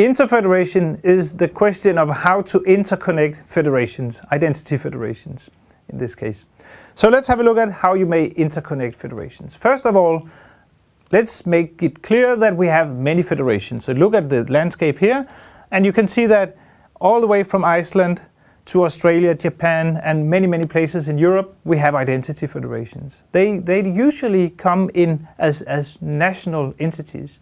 Interfederation is the question of how to interconnect federations, identity federations in this case. So let's have a look at how you may interconnect federations. First of all, let's make it clear that we have many federations. So look at the landscape here, and you can see that all the way from Iceland to Australia, Japan, and many places in Europe, we have identity federations. They usually come in as national entities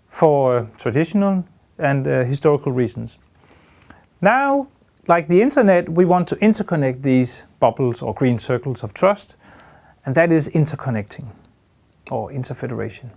for traditional and historical reasons. Now, like the internet, we want to interconnect these bubbles or green circles of trust, and that is interconnecting or interfederation.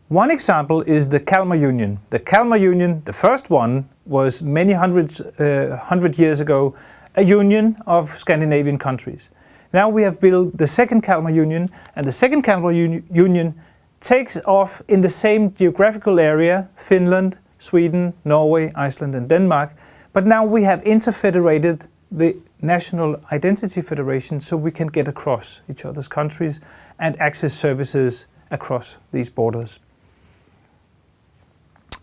One example is the Kalmar Union. The Kalmar Union, the first one, was many hundred years ago a union of Scandinavian countries. Now we have built the second Kalmar Union, and the second Kalmar Union takes off in the same geographical area, Finland, Sweden, Norway, Iceland and Denmark, but now we have interfederated the national identity federation so we can get across each other's countries and access services across these borders.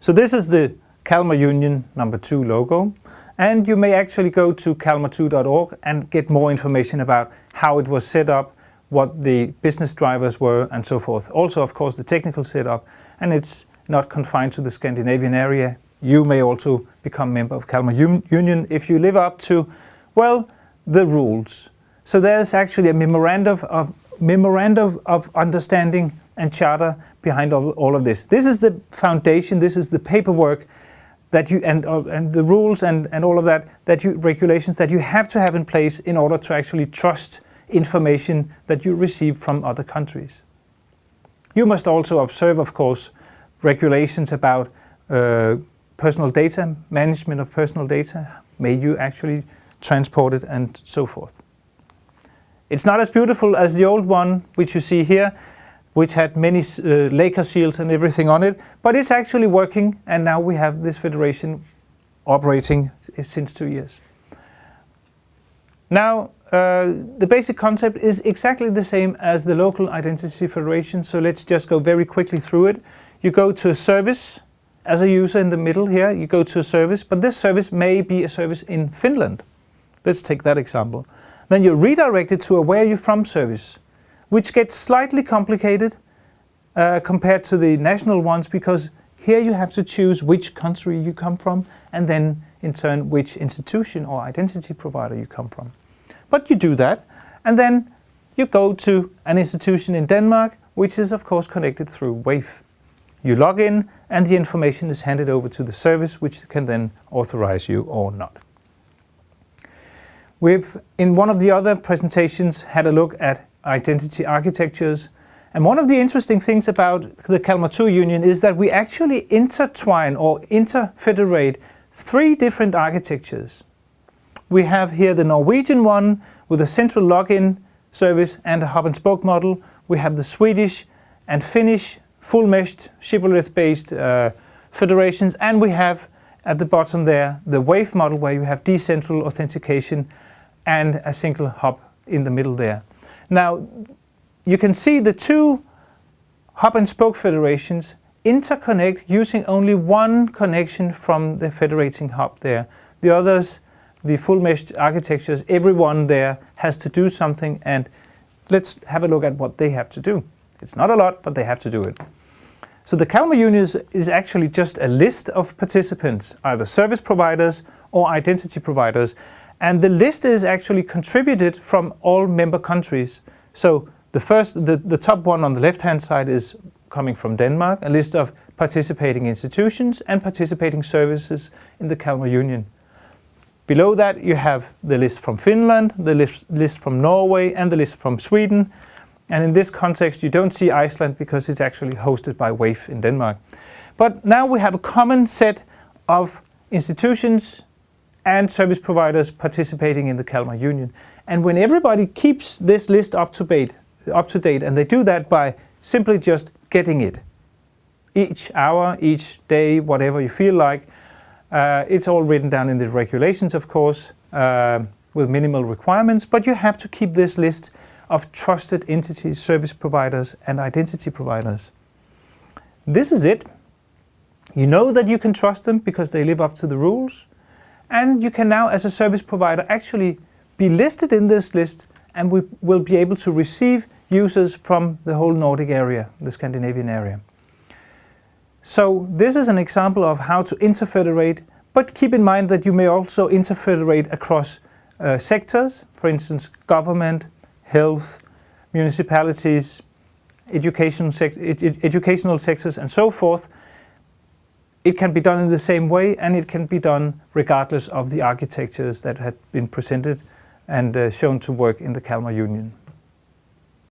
So this is the Kalmar Union #2 logo, and you may actually go to kalmar2.org and get more information about how it was set up, what the business drivers were and so forth. Also, of course, the technical setup, and it's not confined to the Scandinavian area. You may also become a member of Kalmar Union if you live up to, well, the rules. So there's actually a memorandum of understanding and charter behind all of this. This is the foundation, this is the paperwork that you and the rules and all of that regulations that you have to have in place in order to actually trust information that you receive from other countries. You must also observe, of course, regulations about personal data, management of personal data. May you actually transport it and so forth. It's not as beautiful as the old one, which you see here, which had many Laker seals and everything on it, but it's actually working, and now we have this federation operating since 2 years. Now, the basic concept is exactly the same as the local identity federation, so let's just go very quickly through it. You go to a service, as a user in the middle here, you go to a service, but this service may be a service in Finland. Let's take that example. Then you're redirected to a where you're from service, which gets slightly complicated compared to the national ones, because here you have to choose which country you come from, and then in turn which institution or identity provider you come from. But you do that, and then you go to an institution in Denmark, which is of course connected through wayf. You log in, and the information is handed over to the service, which can then authorize you or not. We've, in one of the other presentations, had a look at identity architectures. And one of the interesting things about the Kalmar 2 Union is that we actually intertwine or interfederate 3 different architectures. We have here the Norwegian one with a central login service and a hub and spoke model. We have the Swedish and Finnish full meshed shibboleth-based federations, and we have at the bottom there the wayf model, where you have decentral authentication and a single hub in the middle there. Now, you can see the 2 hub and spoke federations interconnect using only one connection from the federating hub there. The others, the full meshed architectures, everyone there has to do something, and let's have a look at what they have to do. It's not a lot, but they have to do it. So the Kalmar Union is actually just a list of participants, either service providers or identity providers. And the list is actually contributed from all member countries. So the top one on the left-hand side is coming from Denmark, a list of participating institutions and participating services in the Kalmar Union. Below that you have the list from Finland, the list from Norway, and the list from Sweden. And in this context, you don't see Iceland because it's actually hosted by wayf in Denmark. But now we have a common set of institutions and service providers participating in the Kalmar Union. And when everybody keeps this list up to date, and they do that by simply just getting it, each hour, each day, whatever you feel like, it's all written down in the regulations, of course, with minimal requirements, but you have to keep this list of trusted entities, service providers, and identity providers. This is it. You know that you can trust them because they live up to the rules, and you can now, as a service provider, actually be listed in this list, and we will be able to receive users from the whole Nordic area, the Scandinavian area. So this is an example of how to interfederate, but keep in mind that you may also interfederate across sectors, for instance, government, health, municipalities, educational sectors, and so forth. It can be done in the same way, and it can be done regardless of the architectures that have been presented and shown to work in the Kalmar Union.